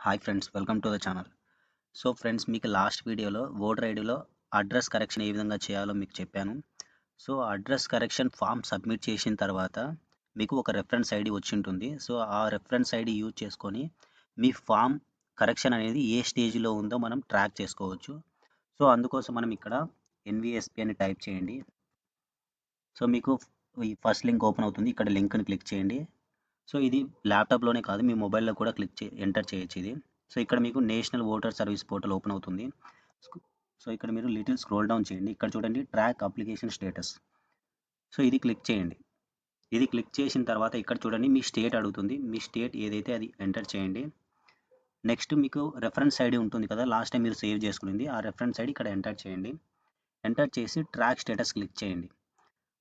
Hi friends, welcome to the channel. So friends, మీకు last వీడియోలో voter ఐడిలో address correction ఏ విధంగా చేయాలో మీకు చెప్పాను. So address correction form submit చేసిన తర్వాత మీకు ఒక రెఫరెన్స్ ఐడి వచ్చి ఉంటుంది. సో ఆ రెఫరెన్స్ ఐడి యూజ్ చేసుకొని మీ ఫామ్ కరెక్షన్ అనేది ఏ స్టేజ్లో ఉందో మనం ట్రాక్ చేసుకోవచ్చు. సో అందుకోసం మనం ఇక్కడ ఎన్విఎస్పి అని టైప్ చేయండి. సో మీకు ఈ ఫస్ట్ లింక్ ఓపెన్ అవుతుంది. ఇక్కడ లింక్ని క్లిక్ చేయండి. సో ఇది ల్యాప్టాప్లోనే కాదు, మీ మొబైల్లో కూడా ఎంటర్ చేయొచ్చు ఇది. సో ఇక్కడ మీకు national voter service portal open అవుతుంది. సో ఇక్కడ మీరు లిటిల్ స్క్రోల్ డౌన్ చేయండి. ఇక్కడ చూడండి ట్రాక్ అప్లికేషన్ స్టేటస్. సో ఇది క్లిక్ చేయండి. ఇది క్లిక్ చేసిన తర్వాత ఇక్కడ చూడండి మీ స్టేట్ అడుగుతుంది. మీ స్టేట్ ఏదైతే అది ఎంటర్ చేయండి. నెక్స్ట్ మీకు రెఫరెన్స్ ఐడి ఉంటుంది కదా, లాస్ట్ టైం మీరు సేవ్ చేసుకునింది, ఆ రెఫరెన్స్ ఐడి ఇక్కడ ఎంటర్ చేయండి. ఎంటర్ చేసి ట్రాక్ స్టేటస్ క్లిక్ చేయండి.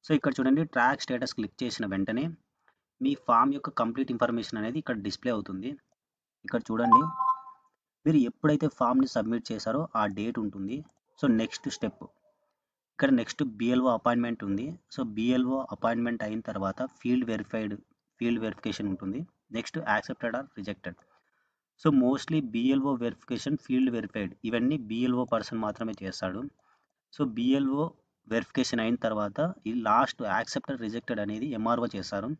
సో ఇక్కడ చూడండి ట్రాక్ స్టేటస్ క్లిక్ చేసిన వెంటనే మీ ఫామ్ యొక్క కంప్లీట్ ఇన్ఫర్మేషన్ అనేది ఇక్కడ డిస్ప్లే అవుతుంది. ఇక్కడ చూడండి మీరు ఎప్పుడైతే ఫామ్ని సబ్మిట్ చేశారో ఆ డేట్ ఉంటుంది. సో నెక్స్ట్ స్టెప్ ఇక్కడ నెక్స్ట్ బిఎల్ఓ అపాయింట్మెంట్ ఉంది. సో బిఎల్ఓ అపాయింట్మెంట్ అయిన తర్వాత ఫీల్డ్ వెరిఫికేషన్ ఉంటుంది. Next accepted or rejected. So mostly BLO verification, field verified ఇవన్నీ బిఎల్ఓ పర్సన్ మాత్రమే చేస్తాడు. సో బిఎల్ఓ వెరిఫికేషన్ అయిన తర్వాత ఈ లాస్ట్ యాక్సెప్టెడ్ రిజెక్టెడ్ అనేది ఎంఆర్ఓ చేస్తారు.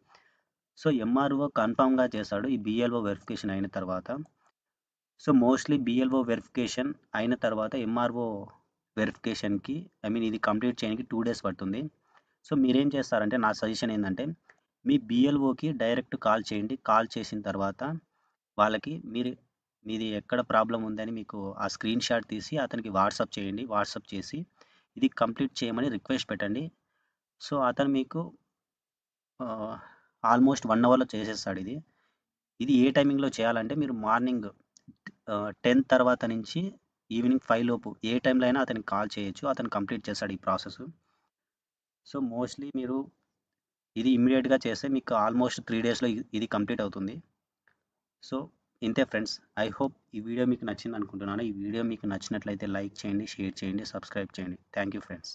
సో ఎంఆర్ఓ కన్ఫామ్గా చేస్తాడు ఈ బిఎల్ఓ వెరిఫికేషన్ అయిన తర్వాత. సో మోస్ట్లీ బిఎల్ఓ వెరిఫికేషన్ అయిన తర్వాత ఎంఆర్ఓ వెరిఫికేషన్కి ఇది కంప్లీట్ చేయడానికి 2 days పడుతుంది. సో మీరేం చేస్తారంటే, నా సజెషన్ ఏంటంటే, మీ బిఎల్ఓకి డైరెక్ట్ కాల్ చేయండి. కాల్ చేసిన తర్వాత వాళ్ళకి మీది ఎక్కడ ప్రాబ్లం ఉందని మీకు ఆ స్క్రీన్ షాట్ తీసి అతనికి వాట్సాప్ చేయండి. వాట్సాప్ చేసి ఇది కంప్లీట్ చేయమని రిక్వెస్ట్ పెట్టండి. సో అతను మీకు ఆల్మోస్ట్ 1 అవర్లో చేసేస్తాడు ఇది. ఇది ఏ టైమింగ్లో చేయాలంటే, మీరు మార్నింగ్ 10 తర్వాత నుంచి ఈవినింగ్ 5 లోపు ఏ టైంలో అయినా అతనికి కాల్ చేయొచ్చు. అతను కంప్లీట్ చేస్తాడు ఈ ప్రాసెస్. సో మోస్ట్లీ మీరు ఇది ఇమ్మీడియట్గా చేస్తే మీకు ఆల్మోస్ట్ 3 daysలో ఇది కంప్లీట్ అవుతుంది. సో ఇంతే ఫ్రెండ్స్. ఐ హోప్ ఈ వీడియో మీకు నచ్చింది అనుకుంటున్నాను. ఈ వీడియో మీకు నచ్చినట్లయితే లైక్ చేయండి, షేర్ చేయండి, సబ్స్క్రైబ్ చేయండి. Thank you friends.